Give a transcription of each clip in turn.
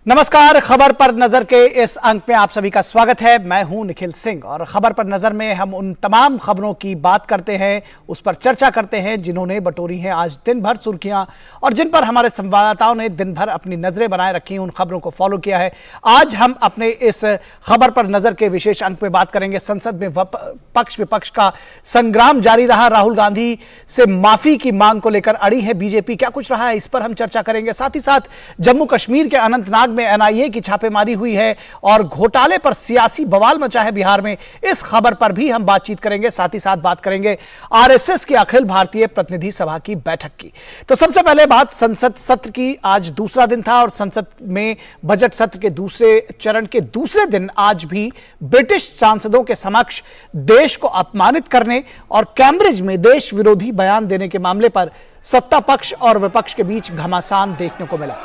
नमस्कार। खबर पर नजर के इस अंक में आप सभी का स्वागत है। मैं हूं निखिल सिंह और खबर पर नजर में हम उन तमाम खबरों की बात करते हैं, उस पर चर्चा करते हैं जिन्होंने बटोरी हैं आज दिन भर सुर्खियां और जिन पर हमारे संवाददाताओं ने दिन भर अपनी नजरें बनाए रखी, उन खबरों को फॉलो किया है। आज हम अपने इस खबर पर नजर के विशेष अंक में बात करेंगे। संसद में पक्ष विपक्ष का संग्राम जारी रहा। राहुल गांधी से माफी की मांग को लेकर अड़ी है बीजेपी, क्या कुछ रहा है इस पर हम चर्चा करेंगे। साथ ही साथ जम्मू कश्मीर के अनंतनाग में एनआईए की छापेमारी हुई है और घोटाले पर सियासी बवाल मचा है बिहार में, इस खबर पर भी हम बातचीत करेंगे। साथ ही साथ बात करेंगे आरएसएस की अखिल भारतीय प्रतिनिधि सभा की बैठक की। तो सबसे पहले बात संसद सत्र की। आज दूसरा दिन था और संसद में बजट सत्र के दूसरे चरण के दूसरे दिन आज भी ब्रिटिश सांसदों के समक्ष देश को अपमानित करने और कैम्ब्रिज में देश विरोधी बयान देने के मामले पर सत्ता पक्ष और विपक्ष के बीच घमासान देखने को मिला।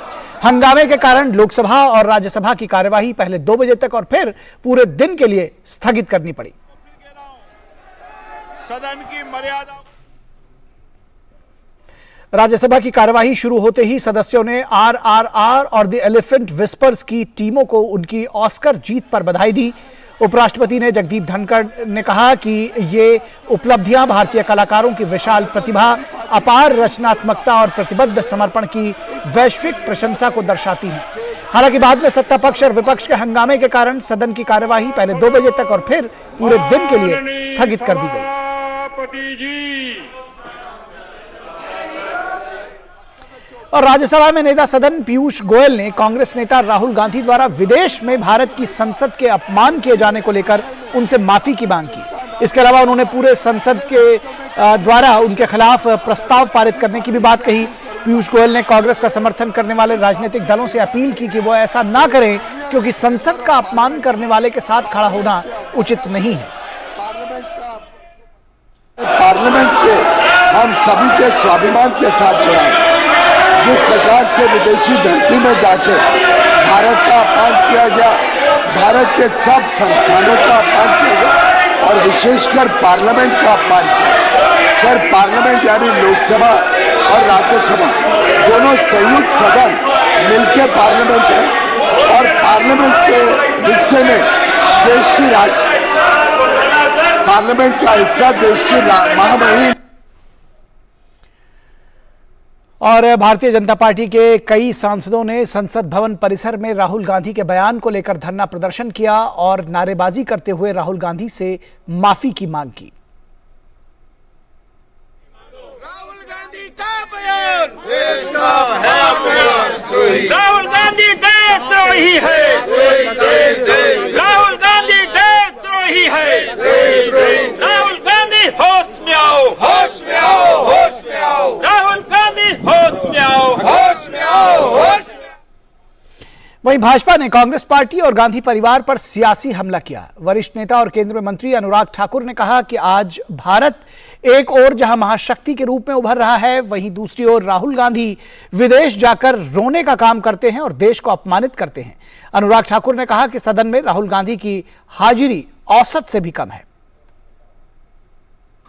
हंगामे के कारण लोकसभा और राज्यसभा की कार्यवाही पहले 2 बजे तक और फिर पूरे दिन के लिए स्थगित करनी पड़ी। सदन की मर्यादा। राज्यसभा की कार्यवाही शुरू होते ही सदस्यों ने आरआरआर और द एलिफेंट विस्पर्स की टीमों को उनकी ऑस्कर जीत पर बधाई दी। उपराष्ट्रपति ने जगदीप धनखड़ ने कहा कि ये उपलब्धियां भारतीय कलाकारों की विशाल प्रतिभा, अपार रचनात्मकता और प्रतिबद्ध समर्पण की वैश्विक प्रशंसा को दर्शाती हैं। हालांकि बाद में सत्ता पक्ष और विपक्ष के हंगामे के कारण सदन की कार्यवाही पहले 2 बजे तक और फिर पूरे दिन के लिए स्थगित कर दी गई। और राज्यसभा में नेता सदन पीयूष गोयल ने कांग्रेस नेता राहुल गांधी द्वारा विदेश में भारत की संसद के अपमान किए जाने को लेकर उनसे माफी की मांग की। इसके अलावा उन्होंने पूरे संसद के द्वारा उनके खिलाफ प्रस्ताव पारित करने की भी बात कही। पीयूष गोयल ने कांग्रेस का समर्थन करने वाले राजनीतिक दलों से अपील की कि वो ऐसा ना करें, क्योंकि संसद का अपमान करने वाले के साथ खड़ा होना उचित नहीं है। पार्लियामेंट के हम सभी के स्वाभिमान के साथ जुड़ा है। जिस प्रकार से विदेशी धरती में जाके भारत का अपमान किया गया, भारत के सब संस्थानों का अपमान किया गया और विशेषकर पार्लियामेंट का अपमान किया। सर, पार्लियामेंट यानी लोकसभा और राज्यसभा दोनों संयुक्त सदन मिलके पार्लियामेंट है और पार्लियामेंट के हिस्से में देश की पार्लियामेंट का हिस्सा देश की महामहिम। और भारतीय जनता पार्टी के कई सांसदों ने संसद भवन परिसर में राहुल गांधी के बयान को लेकर धरना प्रदर्शन किया और नारेबाजी करते हुए राहुल गांधी से माफी की मांग की। राहुल गांधी का बयान देश का है बयान। राहुल गांधी देशद्रोही है। राहुल गांधी देशद्रोही है। राहुल गांधी होश में आओ, होश में आओ, होश में आओ। राहुल गांधी होश में आओ, होश में आओ, होश में। वहीं भाजपा ने कांग्रेस पार्टी और गांधी परिवार पर सियासी हमला किया। वरिष्ठ नेता और केंद्रीय मंत्री अनुराग ठाकुर ने कहा कि आज भारत एक ओर जहां महाशक्ति के रूप में उभर रहा है, वहीं दूसरी ओर राहुल गांधी विदेश जाकर रोने का काम करते हैं और देश को अपमानित करते हैं। अनुराग ठाकुर ने कहा कि सदन में राहुल गांधी की हाजिरी औसत से भी कम है।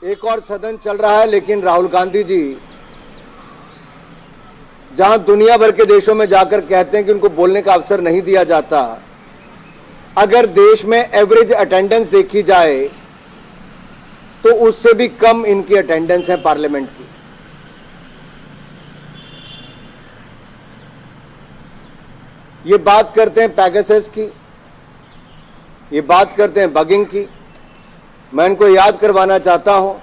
एक और सदन चल रहा है, लेकिन राहुल गांधी जी जहां दुनिया भर के देशों में जाकर कहते हैं कि उनको बोलने का अवसर नहीं दिया जाता, अगर देश में एवरेज अटेंडेंस देखी जाए तो उससे भी कम इनकी अटेंडेंस है पार्लियामेंट की। ये बात करते हैं पैगासस की, ये बात करते हैं बगिंग की। मैं इनको याद करवाना चाहता हूं,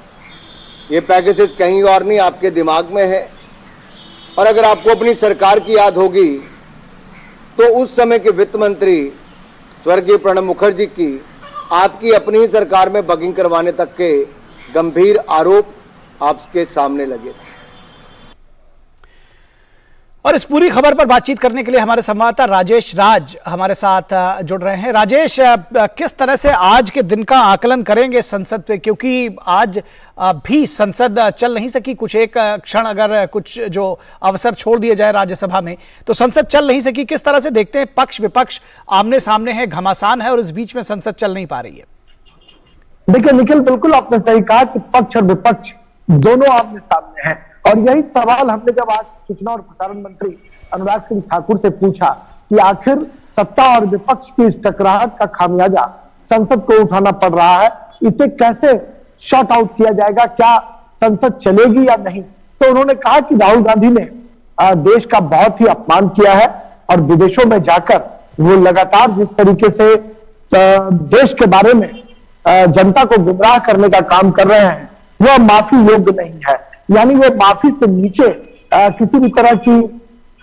ये पैगासस कहीं और नहीं, आपके दिमाग में है। और अगर आपको अपनी सरकार की याद होगी तो उस समय के वित्त मंत्री स्वर्गीय प्रणब मुखर्जी की आपकी अपनी ही सरकार में बगिंग करवाने तक के गंभीर आरोप आपके सामने लगे थे। और इस पूरी खबर पर बातचीत करने के लिए हमारे संवाददाता राजेश राज हमारे साथ जुड़ रहे हैं। राजेश, किस तरह से आज के दिन का आकलन करेंगे संसद पे, क्योंकि आज भी संसद चल नहीं सकी। कुछ एक क्षण अगर कुछ जो अवसर छोड़ दिए जाए राज्यसभा में तो संसद चल नहीं सकी। किस तरह से देखते हैं, पक्ष विपक्ष आमने सामने है, घमासान है और इस बीच में संसद चल नहीं पा रही है? देखिए निखिल, बिल्कुल आपने सही कहा कि पक्ष और विपक्ष दोनों आमने सामने हैं और यही सवाल हमने जब आज सूचना और प्रसारण मंत्री अनुराग सिंह ठाकुर से पूछा कि आखिर सत्ता और विपक्ष की इस टकराहट का खामियाजा संसद को उठाना पड़ रहा है, इसे कैसे शॉर्ट आउट किया जाएगा, क्या संसद चलेगी या नहीं। तो उन्होंने कहा कि राहुल गांधी ने देश का बहुत ही अपमान किया है और विदेशों में जाकर वो लगातार जिस तरीके से देश के बारे में जनता को गुमराह करने का काम कर रहे हैं वह माफी योग्य नहीं है। यानी वो माफी से नीचे किसी भी तरह की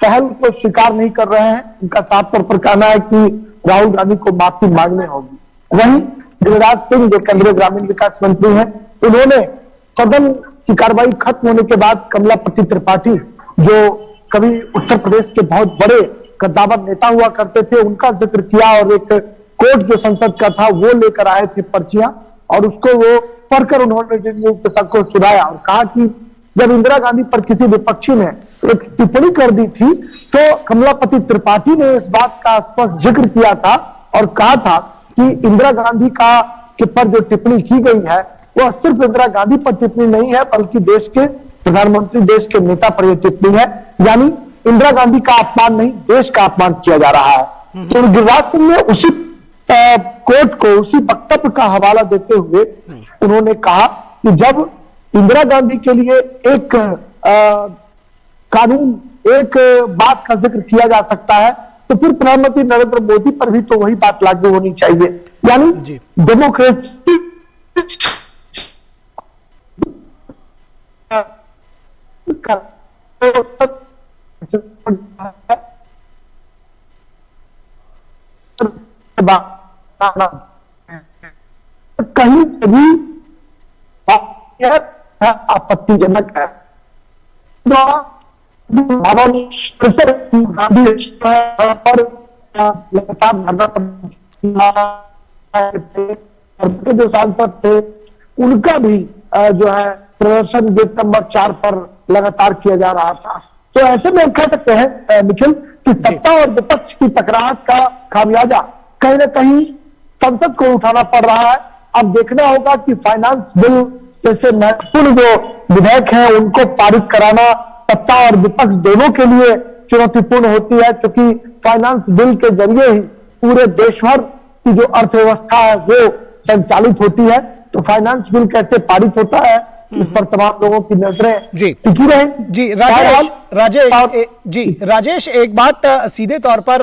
पहल को स्वीकार नहीं कर रहे हैं। उनका साफ तौर पर कहना है कि राहुल गांधी को माफी मांगनी होगी। वहीं गिरिराज सिंह जो केंद्रीय ग्रामीण विकास मंत्री हैं, उन्होंने सदन की कार्रवाई खत्म होने के बाद कमलापति त्रिपाठी जो कभी उत्तर प्रदेश के बहुत बड़े कद्दावर नेता हुआ करते थे, उनका जिक्र किया और एक कोर्ट जो संसद का था वो लेकर आए थे पर्चियां, और उसको वो पढ़कर उन्होंने सबको सुनाया और कहा कि जब इंदिरा गांधी पर किसी विपक्षी ने एक टिप्पणी कर दी थी तो कमलापति त्रिपाठी ने इस बात का स्पष्ट जिक्र किया था और कहा था कि इंदिरा गांधी के पर जो टिप्पणी की गई है वह सिर्फ इंदिरा गांधी पर टिप्पणी नहीं है बल्कि देश के प्रधानमंत्री, देश के नेता पर यह टिप्पणी है। यानी इंदिरा गांधी का अपमान नहीं, देश का अपमान किया जा रहा है। तो गिरिराज सिंह ने उसी कोर्ट को उसी वक्तव्य का हवाला देते हुए उन्होंने कहा कि जब इंदिरा गांधी के लिए एक कानून, एक बात का जिक्र किया जा सकता है तो फिर प्रधानमंत्री नरेंद्र मोदी पर भी तो वही बात लागू होनी चाहिए। यानी डेमोक्रेसी कहीं भी आपत्तिजनक है। जो सांसद थे उनका भी जो है प्रदर्शन गेट नंबर 4 पर लगातार किया जा रहा था। तो ऐसे में हम कह सकते हैं निखिल कि सत्ता और विपक्ष की टकराहट का खामियाजा कहीं ना कहीं संसद को उठाना पड़ रहा है। अब देखना होगा कि फाइनेंस बिल जैसे महत्वपूर्ण जो विधेयक हैं उनको पारित कराना सत्ता और विपक्ष दोनों के लिए चुनौतीपूर्ण होती है, क्योंकि फाइनेंस बिल के जरिए ही पूरे देश भर की जो अर्थव्यवस्था है वो संचालित होती है। तो फाइनेंस बिल कैसे पारित होता है इस पर तमाम लोगों की नजरें टिकी रहें। जी राजेश, एक बात सीधे तौर पर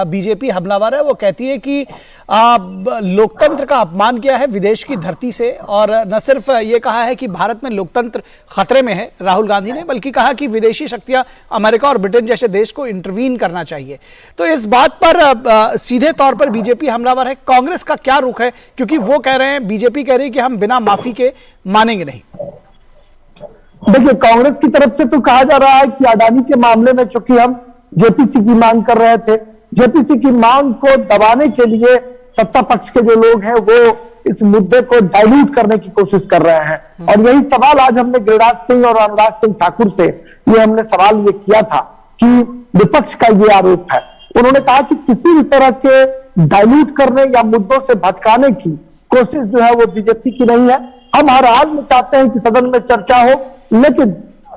बीजेपी हमलावर है, वो कहती है कि लोकतंत्र का अपमान किया है विदेश की धरती से, और न सिर्फ ये कहा है कि भारत में लोकतंत्र खतरे में है राहुल गांधी ने, बल्कि कहा कि विदेशी शक्तियां अमेरिका और ब्रिटेन जैसे देश को इंटरवीन करना चाहिए। तो इस बात पर सीधे तौर पर बीजेपी हमलावर है। कांग्रेस का क्या रुख है, क्योंकि वो कह रहे हैं, बीजेपी कह रही है कि हम बिना माफी के मानेंगे नहीं। देखिए, कांग्रेस की तरफ से तो कहा जा रहा है कि अडानी के मामले में चूंकि हम जेपीसी की मांग कर रहे थे, जेपीसी की मांग को दबाने के लिए सत्ता पक्ष के जो लोग हैं वो इस मुद्दे को डाइल्यूट करने की कोशिश कर रहे हैं। और यही सवाल आज हमने गिरिराज सिंह और अनुराग सिंह ठाकुर से हमने सवाल ये किया था कि विपक्ष का ये आरोप है। उन्होंने कहा कि किसी भी तरह के डाइल्यूट करने या मुद्दों से भटकाने की कोशिश जो है वो बीजेपी की नहीं है। हम हर हाल में चाहते हैं कि सदन में चर्चा हो, लेकिन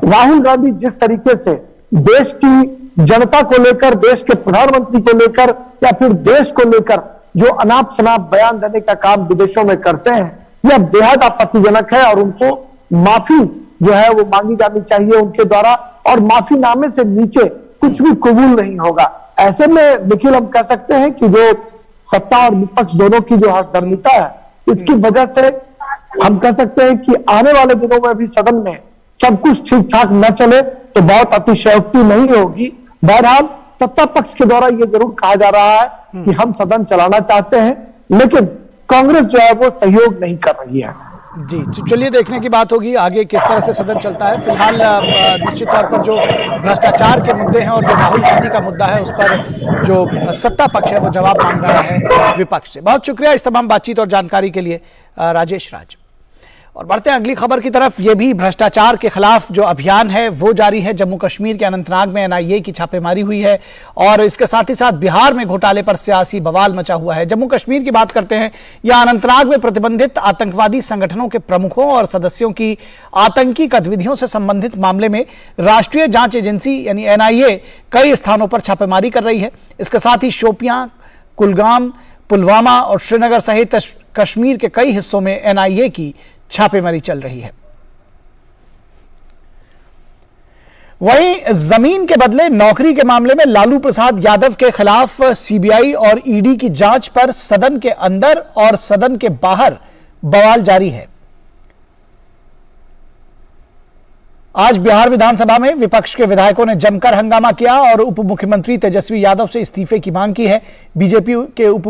राहुल गांधी जिस तरीके से देश की जनता को लेकर, देश के प्रधानमंत्री को लेकर या फिर देश को लेकर जो अनाप शनाप बयान देने का काम विदेशों में करते हैं, यह बेहद आपत्तिजनक है और उनको माफी जो है वो मांगी जानी चाहिए उनके द्वारा, और माफीनामे से नीचे कुछ भी कबूल नहीं होगा। ऐसे में निखिल हम कह सकते हैं कि जो सत्ता और विपक्ष दोनों की जो हठधर्मिता है, इसकी वजह से हम कह सकते हैं कि आने वाले दिनों में भी सदन में सब कुछ ठीक ठाक न चले तो बहुत अतिशयोक्ति नहीं होगी। बहरहाल सत्ता पक्ष के द्वारा यह जरूर कहा जा रहा है कि हम सदन चलाना चाहते हैं, लेकिन कांग्रेस जो है वो सहयोग नहीं कर रही है। जी, चलिए देखने की बात होगी आगे किस तरह से सदन चलता है। फिलहाल निश्चित तौर पर जो भ्रष्टाचार के मुद्दे हैं और जो राहुल गांधी का मुद्दा है उस पर जो सत्ता पक्ष है वो जवाब मांग रहा है विपक्ष से। बहुत शुक्रिया इस तमाम बातचीत और जानकारी के लिए राजेश राज। और बढ़ते हैं अगली खबर की तरफ। ये भी भ्रष्टाचार के खिलाफ जो अभियान है वो जारी है। जम्मू कश्मीर के अनंतनाग में एनआईए की छापेमारी हुई है और इसके साथ ही साथ बिहार में घोटाले पर सियासी बवाल मचा हुआ है। जम्मू कश्मीर की बात करते हैं। यह अनंतनाग में प्रतिबंधित आतंकवादी संगठनों के प्रमुखों और सदस्यों की आतंकी गतिविधियों से संबंधित मामले में राष्ट्रीय जांच एजेंसी यानी एनआईए कई स्थानों पर छापेमारी कर रही है। इसके साथ ही शोपियां, कुलगाम, पुलवामा और श्रीनगर सहित कश्मीर के कई हिस्सों में एनआईए की छापेमारी चल रही है। वहीं जमीन के बदले नौकरी के मामले में लालू प्रसाद यादव के खिलाफ सीबीआई और ईडी की जांच पर सदन के अंदर और सदन के बाहर बवाल जारी है। आज बिहार विधानसभा में विपक्ष के विधायकों ने जमकर हंगामा किया और उप मुख्यमंत्री तेजस्वी यादव से इस्तीफे की मांग की है। बीजेपी उप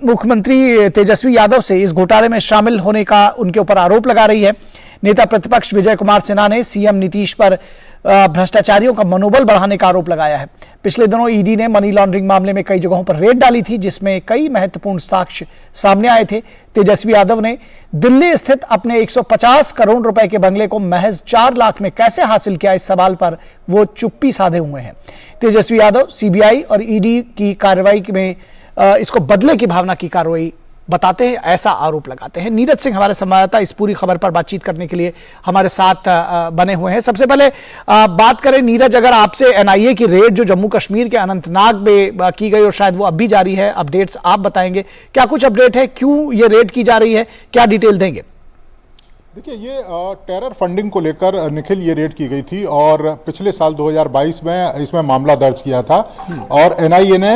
मुख्यमंत्री तेजस्वी यादव से इस घोटाले में शामिल होने का उनके ऊपर आरोप लगा रही है। नेता प्रतिपक्ष विजय कुमार सिन्हा ने सीएम नीतीश पर भ्रष्टाचारियों का मनोबल बढ़ाने का आरोप लगाया है। पिछले दिनों ईडी ने मनी लॉन्ड्रिंग मामले में कई जगहों पर रेड डाली थी, जिसमें कई महत्वपूर्ण साक्ष्य सामने आए थे। तेजस्वी यादव ने दिल्ली स्थित अपने 150 करोड़ रुपए के बंगले को महज 4 लाख में कैसे हासिल किया, इस सवाल पर वो चुप्पी साधे हुए हैं। तेजस्वी यादव सीबीआई और ईडी की कार्रवाई में इसको बदले की भावना की कार्रवाई बताते हैं, ऐसा आरोप लगाते हैं। नीरज सिंह हमारे संवाददाता इस पूरी खबर पर बातचीत करने के लिए हमारे साथ बने हुए हैं। सबसे पहले बात करें नीरज, अगर आपसे एनआईए की रेड जो जम्मू कश्मीर के अनंतनाग में की गई और शायद वो अब भी जारी है, अपडेट्स आप बताएंगे, क्या कुछ अपडेट है, क्यों ये रेड की जा रही है, क्या डिटेल देंगे? देखिए, ये टेरर फंडिंग को लेकर निखिल ये रेड की गई थी और पिछले साल 2022 में इसमें मामला दर्ज किया था और एनआईए ने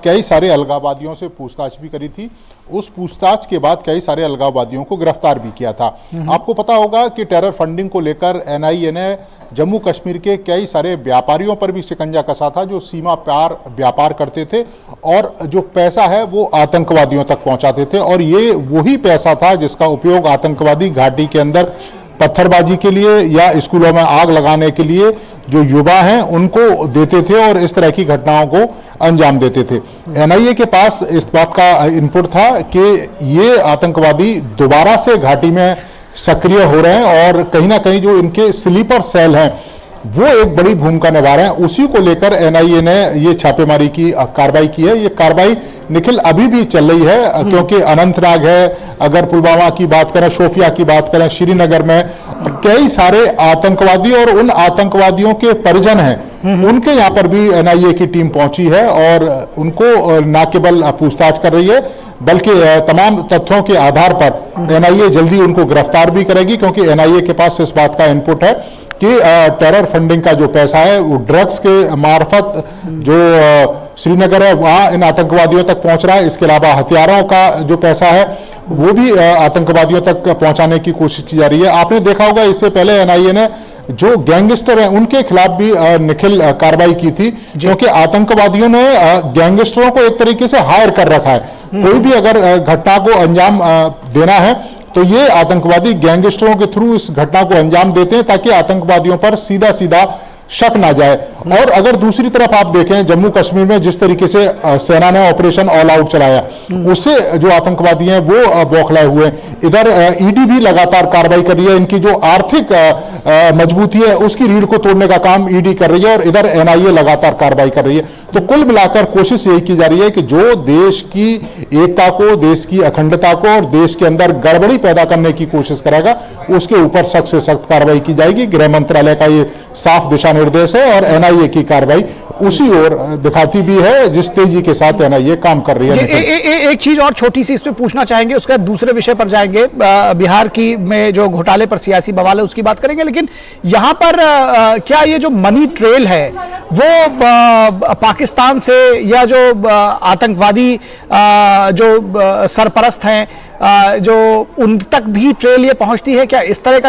कई सारे अलगाववादियों से पूछताछ भी करी थी। उस पूछताछ के बाद कई सारे अलगाववादियों को गिरफ्तार भी किया था। आपको पता होगा कि टेरर फंडिंग को लेकर एनआईए ने जम्मू कश्मीर के कई सारे व्यापारियों पर भी शिकंजा कसा था जो सीमा पार व्यापार करते थे और जो पैसा है वो आतंकवादियों तक पहुंचाते थे और ये वही पैसा था जिसका उपयोग आतंकवादी घाटी के अंदर पत्थरबाजी के लिए या स्कूलों में आग लगाने के लिए जो युवा हैं उनको देते थे और इस तरह की घटनाओं को अंजाम देते थे। एनआईए के पास इस बात का इनपुट था कि ये आतंकवादी दोबारा से घाटी में सक्रिय हो रहे हैं और कहीं ना कहीं जो इनके स्लीपर सेल हैं वो एक बड़ी भूमिका निभा रहे हैं। उसी को लेकर एनआईए ने ये छापेमारी की कार्रवाई की है। ये कार्रवाई निखिल अभी भी चल रही है क्योंकि अनंतनाग है, अगर पुलवामा की बात करें, शोपियां की बात करें, श्रीनगर में कई सारे आतंकवादी और उन आतंकवादियों के परिजन हैं, उनके यहाँ पर भी एनआईए की टीम पहुंची है और उनको न केवल पूछताछ कर रही है बल्कि तमाम तथ्यों के आधार पर एनआईए जल्दी उनको गिरफ्तार भी करेगी क्योंकि एनआईए के पास इस बात का इनपुट है कि टेरर फंडिंग का जो पैसा है वो ड्रग्स के मार्फत जो श्रीनगर है वहां इन आतंकवादियों तक पहुंच रहा है। इसके अलावा हथियारों का जो पैसा है वो भी आतंकवादियों तक पहुंचाने की कोशिश की जा रही है। आपने देखा होगा इससे पहले एनआईए ने जो गैंगस्टर हैं उनके खिलाफ भी निखिल कार्रवाई की थी क्योंकि आतंकवादियों ने गैंगस्टरों को एक तरीके से हायर कर रखा है। कोई भी अगर घटना को अंजाम देना है तो ये आतंकवादी गैंगस्टरों के थ्रू इस घटना को अंजाम देते हैं ताकि आतंकवादियों पर सीधा सीधा शक ना जाए। और अगर दूसरी तरफ आप देखें जम्मू कश्मीर में जिस तरीके से सेना ने ऑपरेशन ऑल आउट चलाया उससे जो आतंकवादी हैं वो बौखलाए हुए हैं। इधर ईडी भी लगातार कार्रवाई कर रही है, इनकी जो आर्थिक मजबूती है उसकी रीढ़ को तोड़ने का काम ईडी कर रही है और इधर एनआईए लगातार कार्रवाई कर रही है। तो कुल मिलाकर कोशिश यही की जा रही है कि जो देश की एकता को, देश की अखंडता को और देश के अंदर गड़बड़ी पैदा करने की कोशिश करेगा उसके ऊपर सख्त से सख्त कार्रवाई की जाएगी। गृह मंत्रालय का ये साफ दिशा निर्देश है और एनआईए की कार्रवाई उसी ओर दिखाती भी है जिस तेजी के साथ एनआईए काम कर रही है। एक चीज और छोटी सी इसमें पूछना चाहेंगे, उसके बाद दूसरे विषय पर जाएंगे। बिहार की में जो घोटाले पर सियासी बवाल है उसकी बात करेंगे, लेकिन यहां पर क्या ये जो मनी ट्रेल है वो पाकिस्तान से या जो आतंकवादी जो सरपरस्त हैं जो उन तक भी ट्रेल ये पहुंचती है, क्या इस तरह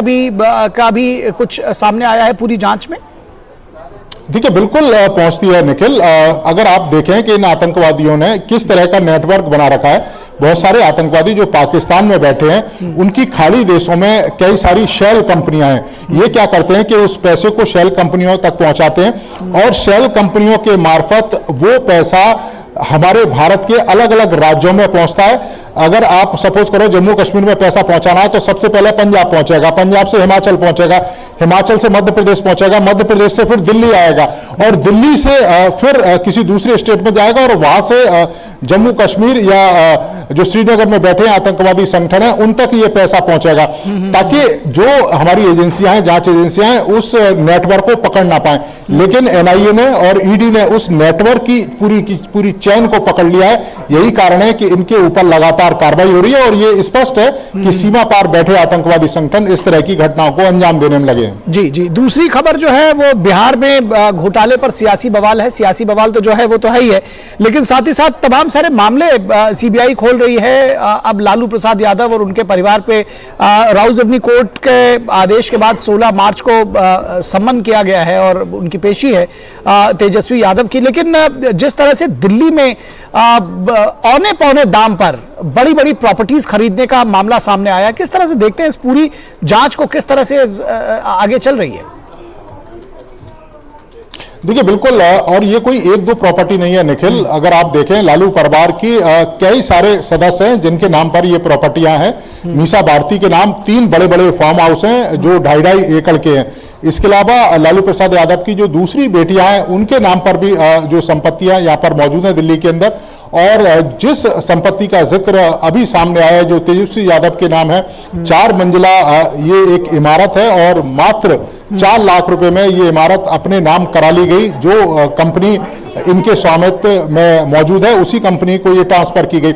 का भी कुछ सामने आया है पूरी जांच में? देखिए, बिल्कुल पहुंचती है निखिल। अगर आप देखें कि इन आतंकवादियों ने किस तरह का नेटवर्क बना रखा है, बहुत सारे आतंकवादी जो पाकिस्तान में बैठे हैं उनकी खाड़ी देशों में कई सारी शेल कंपनियां हैं। ये क्या करते हैं कि उस पैसे को शेल कंपनियों तक पहुंचाते हैं और शेल कंपनियों के मार्फत वो पैसा हमारे भारत के अलग अलग राज्यों में पहुंचता है। अगर आप सपोज करो जम्मू कश्मीर में पैसा पहुंचाना है तो सबसे पहले पंजाब पहुंचेगा, पंजाब से हिमाचल पहुंचेगा, हिमाचल से मध्य प्रदेश पहुंचेगा, मध्य प्रदेश से फिर दिल्ली आएगा और दिल्ली से फिर किसी दूसरे स्टेट में जाएगा और वहां से जम्मू कश्मीर या जो श्रीनगर में बैठे आतंकवादी संगठन है उन तक ये पैसा पहुंचेगा, ताकि जो हमारी एजेंसियां हैं, जांच एजेंसियां हैं, उस नेटवर्क को पकड़ ना पाए। लेकिन एनआईए ने और ईडी ने उस नेटवर्क की पूरी चेन को पकड़ लिया है। यही कारण है कि इनके ऊपर लगातार कार्रवाई हो रही है और ये स्पष्ट है कि सीमा पार बैठे आतंकवादी संगठन इस तरह की घटनाओं को अंजाम देने में लगे हैं। जी जी, दूसरी खबर जो है वो बिहार में घोटाले पर सियासी बवाल है। सियासी बवाल तो जो है वो तो है ही है, लेकिन साथ ही साथ तमाम सारे मामले सीबीआई खोल रही है। अब लालू प्रसाद यादव और उनके परिवार पे राउज एवेन्यू कोर्ट के आदेश के बाद 16 मार्च को सम्मन किया गया है और उनकी पेशी है तेजस्वी यादव की। लेकिन जिस तरह से दिल्ली में औने पौने दाम पर बड़ी बड़ी प्रॉपर्टीज खरीदने का मामला सामने आया, किस तरह से देखते हैं इस पूरी जांच को, किस तरह से आगे चल रही है? देखिए बिल्कुल, और ये कोई एक दो प्रॉपर्टी नहीं है निखिल। अगर आप देखें लालू परिवार की कई सारे सदस्य हैं जिनके नाम पर ये प्रॉपर्टियां हैं। मीसा भारती के नाम 3 बड़े बड़े फार्म हाउस हैं जो 2.5 एकड़ के हैं। इसके अलावा लालू प्रसाद यादव की जो दूसरी बेटियां हैं उनके नाम पर भी जो संपत्तियां यहाँ पर मौजूद हैं दिल्ली के अंदर। और जिस संपत्ति का जिक्र अभी सामने आया है जो तेजस्वी यादव के नाम है, 4 मंजिला ये एक इमारत है और मात्र 4 लाख रुपए में ये इमारत अपने नाम करा ली गई। जो कंपनी इनके स्वामित्व में मौजूद है उसी कंपनी को ये ट्रांसफर की गई।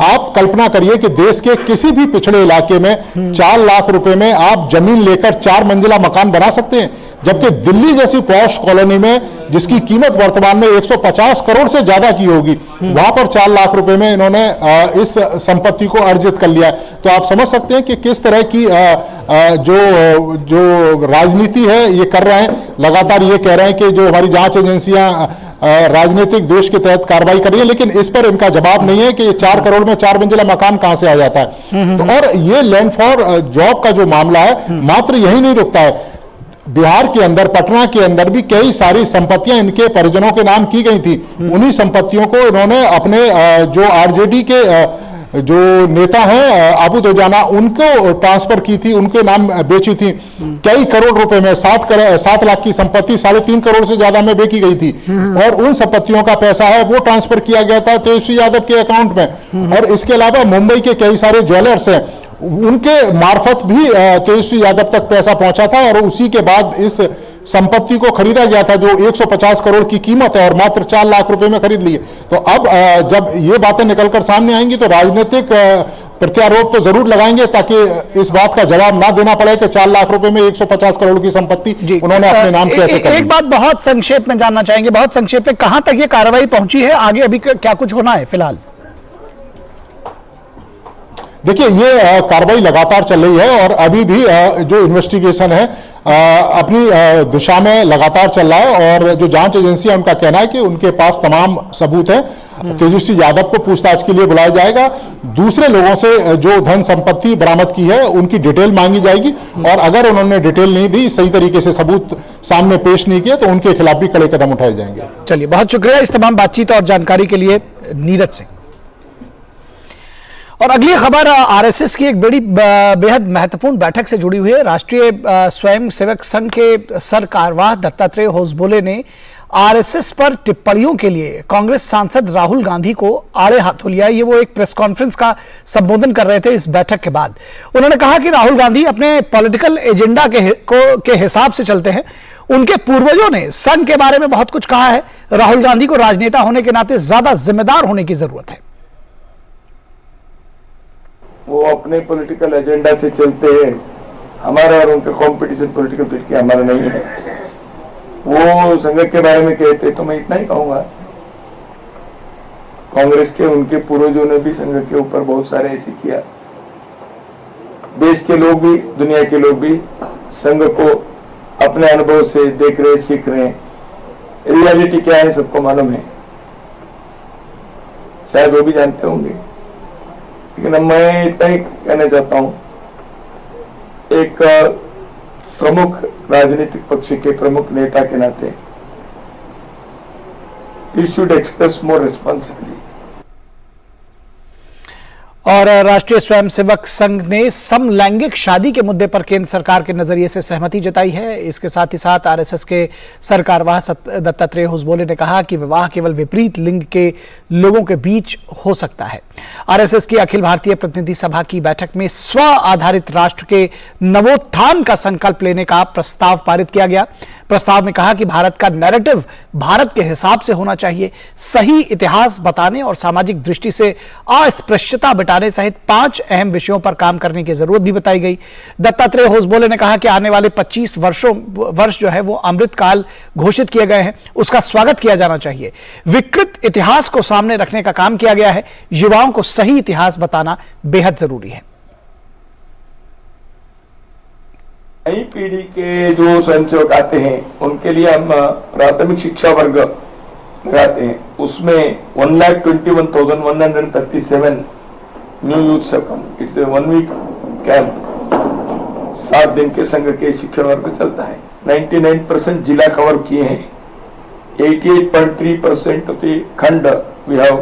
आप कल्पना करिए कि देश के किसी भी पिछड़े इलाके में 4 लाख रुपए में आप जमीन लेकर 4 मंजिला मकान बना सकते हैं, जबकि दिल्ली जैसी पॉश कॉलोनी में जिसकी कीमत वर्तमान में 150 करोड़ से ज्यादा की होगी, वहां पर 4 लाख रुपए में इन्होंने इस संपत्ति को अर्जित कर लिया है। तो आप समझ सकते हैं कि किस तरह की जो राजनीति है ये कर रहे हैं। लगातार ये कह रहे हैं कि जो हमारी जांच एजेंसियां राजनीतिक दोष के तहत कार्रवाई कर रही है, लेकिन इस पर इनका जवाब नहीं है कि 4 करोड़ में 4 मंजिला मकान कहां से आ जाता है। तो और ये लैंड फॉर जॉब का जो मामला है मात्र यही नहीं रुकता है। बिहार के अंदर, पटना के अंदर भी कई सारी संपत्तियां इनके परिजनों के नाम की गई थी। उन्हीं संपत्तियों को इन्होंने अपने जो आरजेडी के जो नेता हैं आबू दोजाना उनको ट्रांसफर की थी, उनके नाम बेची थी। कई करोड़ रुपए में 7 लाख की संपत्ति 3.5 करोड़ से ज्यादा में बेची गई थी और उन संपत्तियों का पैसा है वो ट्रांसफर किया गया था तेजस्वी यादव के अकाउंट में। और इसके अलावा मुंबई के कई सारे ज्वेलर्स हैं, उनके मार्फत भी तेजस्वी यादव तक पैसा पहुंचा था और उसी के बाद इस संपत्ति को खरीदा गया था जो 150 करोड़ की कीमत है और मात्र 4 लाख रुपए में खरीद लिए। तो अब जब ये बातें निकलकर सामने आएंगी तो राजनीतिक प्रत्यारोप तो जरूर लगाएंगे ताकि इस बात का जवाब ना देना पड़े कि 4 लाख रुपए में 150 करोड़ की संपत्ति उन्होंने अपने नाम कैसे कर ली। एक बात बहुत संक्षेप में जानना चाहेंगे, बहुत संक्षेप में, कहां तक ये कार्रवाई पहुंची है, आगे अभी क्या कुछ होना है फिलहाल? देखिए ये कार्रवाई लगातार चल रही है और अभी भी जो इन्वेस्टिगेशन है अपनी दिशा में लगातार चल रहा है और जो जांच एजेंसी है उनका कहना है कि उनके पास तमाम सबूत हैं। तेजस्वी यादव को पूछताछ के लिए बुलाया जाएगा। दूसरे लोगों से जो धन संपत्ति बरामद की है उनकी डिटेल मांगी जाएगी और अगर उन्होंने डिटेल नहीं दी, सही तरीके से सबूत सामने पेश नहीं किए तो उनके खिलाफ भी कड़े कदम उठाए जाएंगे। चलिए, बहुत शुक्रिया इस तमाम बातचीत और जानकारी के लिए नीरज सिंह। और अगली खबर आरएसएस की एक बड़ी बेहद महत्वपूर्ण बैठक से जुड़ी हुई है। राष्ट्रीय स्वयंसेवक संघ के सर कार्यवाह दत्तात्रेय होसबोले ने आरएसएस पर टिप्पणियों के लिए कांग्रेस सांसद राहुल गांधी को आड़े हाथों लिया। ये वो एक प्रेस कॉन्फ्रेंस का संबोधन कर रहे थे इस बैठक के बाद। उन्होंने कहा कि राहुल गांधी अपने पॉलिटिकल एजेंडा के हिसाब से चलते हैं। उनके पूर्वजों ने संघ के बारे में बहुत कुछ कहा है। राहुल गांधी को राजनेता होने के नाते ज्यादा जिम्मेदार होने की जरूरत है। वो अपने पॉलिटिकल एजेंडा से चलते हैं। हमारा और उनका कंपटीशन पॉलिटिकल फिर हमारा नहीं है। वो संघ के बारे में कहते तो मैं इतना ही कहूंगा, कांग्रेस के उनके पूर्वजों ने भी संघ के ऊपर बहुत सारे ऐसे किया। देश के लोग भी, दुनिया के लोग भी संघ को अपने अनुभव से देख रहे, सीख रहे हैं। रियलिटी क्या है सबको मालूम है, शायद वो भी जानते होंगे। लेकिन मैं इतना ही कहना चाहता हूं, एक प्रमुख राजनीतिक पक्ष के प्रमुख नेता के नाते you should express more responsibility. और राष्ट्रीय स्वयंसेवक संघ ने समलैंगिक शादी के मुद्दे पर केंद्र सरकार के नजरिए से सहमति जताई है। इसके साथ ही साथ आरएसएस के सरकारवाह दत्तात्रेय होसबोले ने कहा कि विवाह केवल विपरीत लिंग के लोगों के बीच हो सकता है। आरएसएस की अखिल भारतीय प्रतिनिधि सभा की बैठक में स्व आधारित राष्ट्र के नवोत्थान का संकल्प लेने का प्रस्ताव पारित किया गया। प्रस्ताव में कहा कि भारत का नैरेटिव भारत के हिसाब से होना चाहिए। सही इतिहास बताने और सामाजिक दृष्टि से अस्पृश्यता मिटाने सहित 5 अहम विषयों पर काम करने की जरूरत भी बताई गई। दत्तात्रेय होसबोले ने कहा कि आने वाले 25 वर्ष जो है वो अमृत काल घोषित किए गए हैं, उसका स्वागत किया जाना चाहिए। विकृत इतिहास को सामने रखने का काम किया गया है। युवाओं को सही इतिहास बताना बेहद जरूरी है। नई पीढ़ी के जो स्वयंसेवक आते हैं उनके लिए हम प्राथमिक शिक्षा वर्ग लगाते हैं, उसमें 1,21,137 new youth have come. It's 1 week camp, 7 दिन के संघ के शिक्षण वर्ग चलता है। 99% जिला कवर किए हैं। 88.3% ऑफ द खंड वी हैव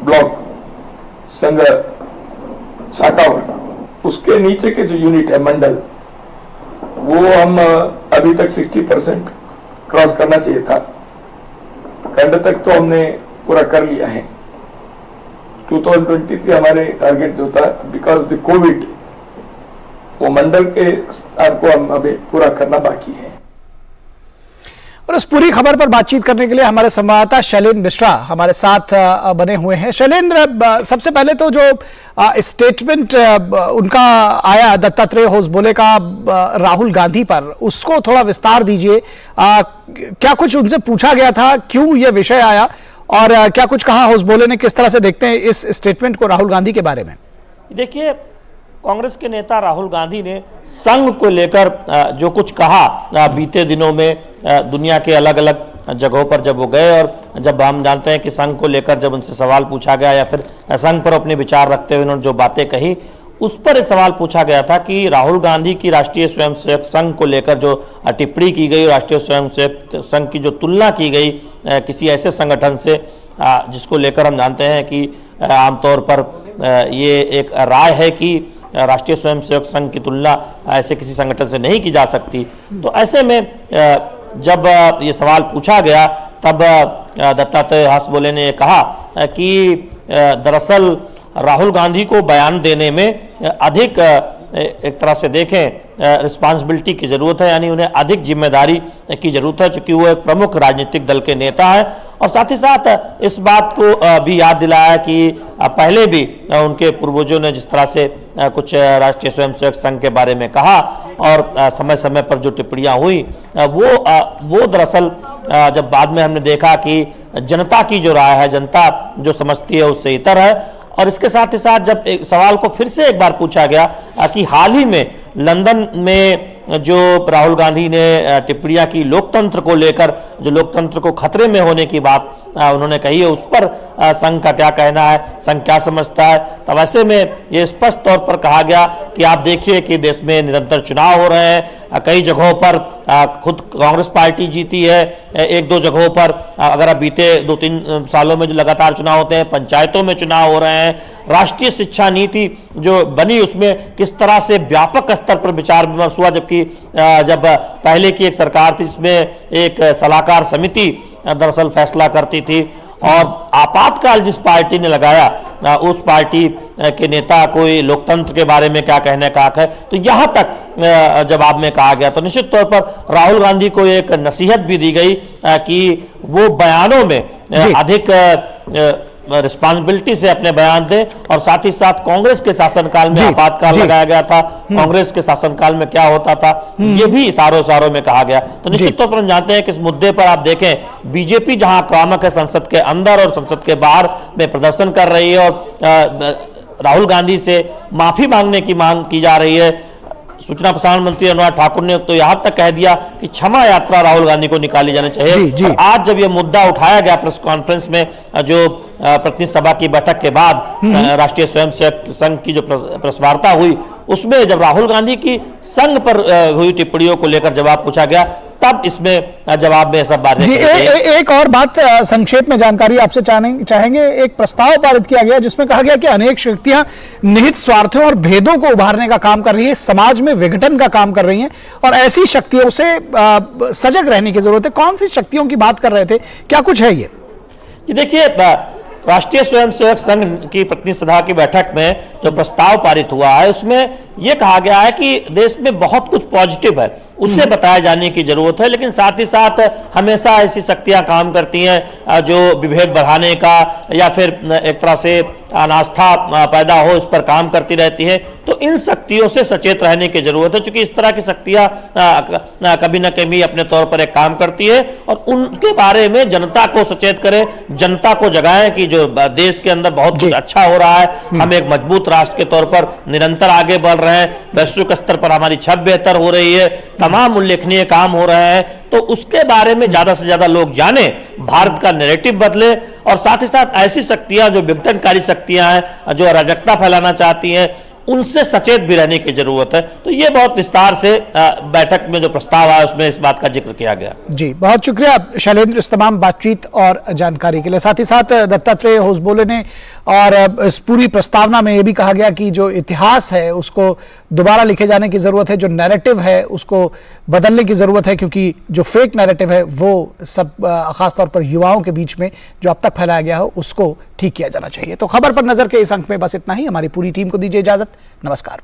ब्लॉक संघ शाखा वर्ग। उसके नीचे के जो यूनिट है मंडल, वो हम अभी तक 60% क्रॉस करना चाहिए था। खंड तक तो हमने पूरा कर लिया है। 2023 हमारे टारगेट जो था, बिकॉज ऑफ द कोविड, वो मंडल के स्तर को हम अभी पूरा करना बाकी है। और इस पूरी खबर पर बातचीत करने के लिए हमारे संवाददाता शैलेंद्र मिश्रा हमारे साथ बने हुए हैं। शैलेंद्र, सबसे पहले तो जो स्टेटमेंट उनका आया दत्तात्रेय होसबोले का राहुल गांधी पर, उसको थोड़ा विस्तार दीजिए। क्या कुछ उनसे पूछा गया था, क्यों यह विषय आया, और क्या कुछ कहा होसबोले ने, किस तरह से देखते हैं इस स्टेटमेंट को राहुल गांधी के बारे में? देखिए, कांग्रेस के नेता राहुल गांधी ने संघ को लेकर जो कुछ कहा बीते दिनों में दुनिया के अलग अलग जगहों पर जब वो गए, और जब हम जानते हैं कि संघ को लेकर जब उनसे सवाल पूछा गया या फिर संघ पर अपने विचार रखते हुए उन्होंने जो बातें कही, उस पर सवाल पूछा गया था कि राहुल गांधी की राष्ट्रीय स्वयंसेवक संघ को लेकर जो टिप्पणी की गई, राष्ट्रीय स्वयंसेवक संघ की जो तुलना की गई किसी ऐसे संगठन से जिसको लेकर हम जानते हैं कि आमतौर पर ये एक राय है कि राष्ट्रीय स्वयंसेवक संघ की तुलना ऐसे किसी संगठन से नहीं की जा सकती। तो ऐसे में जब ये सवाल पूछा गया, तब दत्तात्रेय होसबोले ने कहा कि दरअसल राहुल गांधी को बयान देने में अधिक एक तरह से देखें रिस्पांसिबिलिटी की ज़रूरत है, यानी उन्हें अधिक जिम्मेदारी की ज़रूरत है, चूँकि वो एक प्रमुख राजनीतिक दल के नेता हैं। और साथ ही साथ इस बात को भी याद दिलाया कि पहले भी उनके पूर्वजों ने जिस तरह से कुछ राष्ट्रीय स्वयंसेवक संघ के बारे में कहा और समय समय पर जो टिप्पणियाँ हुई, वो दरअसल जब बाद में हमने देखा कि जनता की जो राय है, जनता जो समझती है उससे इतर है। और इसके साथ ही साथ जब एक सवाल को फिर से एक बार पूछा गया कि हाल ही में लंदन में जो राहुल गांधी ने टिप्पणियां की लोकतंत्र को लेकर, जो लोकतंत्र को खतरे में होने की बात उन्होंने कही है, उस पर संघ का क्या कहना है, संघ क्या समझता है। तब ऐसे में ये स्पष्ट तौर पर कहा गया कि आप देखिए कि देश में निरंतर चुनाव हो रहे हैं, कई जगहों पर खुद कांग्रेस पार्टी जीती है, 1-2 जगहों पर अगर बीते 2-3 सालों में जो लगातार चुनाव होते हैं, पंचायतों में चुनाव हो रहे हैं, राष्ट्रीय शिक्षा नीति जो बनी उसमें किस तरह से व्यापक स्तर पर विचार विमर्श हुआ, जबकि जब पहले की एक सरकार थी जिसमें एक सलाहकार समिति दरअसल फैसला करती थी, और आपातकाल जिस पार्टी ने लगाया उस पार्टी के नेता को लोकतंत्र के बारे में क्या कहने का हक है। तो यहाँ तक जवाब में कहा गया। तो निश्चित तौर पर राहुल गांधी को एक नसीहत भी दी गई कि वो बयानों में अधिक रिस्पांसिबिलिटी से अपने बयान दें, और साथ ही साथ कांग्रेस के शासनकाल में आपातकाल लगाया गया था, कांग्रेस के शासनकाल में क्या होता था, ये भी इशारों में कहा गया। तो निश्चित तौर पर हम जानते हैं कि इस मुद्दे पर आप देखें, बीजेपी जहां आक्रामक है संसद के अंदर और संसद के बाहर में प्रदर्शन कर रही है, और राहुल गांधी से माफी मांगने की मांग की जा रही है। सूचना प्रसारण मंत्री अनुराग ठाकुर ने तो यहां तक कह दिया कि क्षमा यात्रा राहुल गांधी को निकाली जानी चाहिए। और आज जब यह मुद्दा उठाया गया प्रेस कॉन्फ्रेंस में, जो प्रतिनिधि सभा की बैठक के बाद राष्ट्रीय स्वयंसेवक संघ की जो प्रेस वार्ता हुई, उसमें जब राहुल गांधी की संघ पर हुई टिप्पणियों को लेकर जवाब पूछा गया, तब इसमें जवाब में सब बातें जी। एक और बात संक्षेप में जानकारी आपसे चाहेंगे। एक प्रस्ताव पारित किया गया जिसमें कहा गया कि अनेक शक्तियां निहित स्वार्थों और भेदों को उभारने का काम कर रही है, समाज में विघटन का काम कर रही हैं और ऐसी शक्तियों से सजग रहने की जरूरत है। कौन सी शक्तियों की बात कर रहे थे, क्या कुछ है ये? देखिए, राष्ट्रीय स्वयंसेवक संघ की प्रतिनिधि सभा की बैठक में जो प्रस्ताव पारित हुआ है उसमें यह कहा गया है कि देश में बहुत कुछ पॉजिटिव है, उससे बताए जाने की जरूरत है, लेकिन साथ ही साथ हमेशा ऐसी शक्तियां काम करती हैं जो विभेद बढ़ाने का या फिर एक तरह से अनास्था पैदा हो इस पर काम करती रहती है। तो इन शक्तियों से सचेत रहने की जरूरत है, क्योंकि इस तरह की शक्तियां कभी न कभी अपने तौर पर एक काम करती है और उनके बारे में जनता को सचेत करें, जनता को जगाएं कि जो देश के अंदर बहुत कुछ अच्छा हो रहा है, हम एक मजबूत राष्ट्र के तौर पर निरंतर आगे बढ़ रहे हैं, वैश्विक स्तर पर हमारी छवि बेहतर हो रही है, तमाम उल्लेखनीय काम हो रहे हैं। तो उसके बारे में ज्यादा से ज्यादा लोग जाने, भारत का नैरेटिव बदले और साथ ही साथ ऐसी शक्तियां जो विघटनकारी शक्तियां हैं, जो अराजकता फैलाना चाहती हैं, उनसे सचेत भी रहने की जरूरत है। तो ये बहुत विस्तार से बैठक में जो प्रस्ताव आया उसमें इस बात का जिक्र किया गया। जी, बहुत शुक्रिया शैलेंद्र इस तमाम बातचीत और जानकारी के लिए। साथ ही साथ दत्तात्रेय होसबोले ने और इस पूरी प्रस्तावना में यह भी कहा गया कि जो इतिहास है उसको दोबारा लिखे जाने की जरूरत है, जो नैरेटिव है उसको बदलने की जरूरत है, क्योंकि जो फेक नैरेटिव है वो सब खासतौर पर युवाओं के बीच में जो अब तक फैलाया गया हो उसको ठीक किया जाना चाहिए। तो खबर पर नजर के इस अंक में बस इतना ही। हमारी पूरी टीम को दीजिए इजाजत। नमस्कार।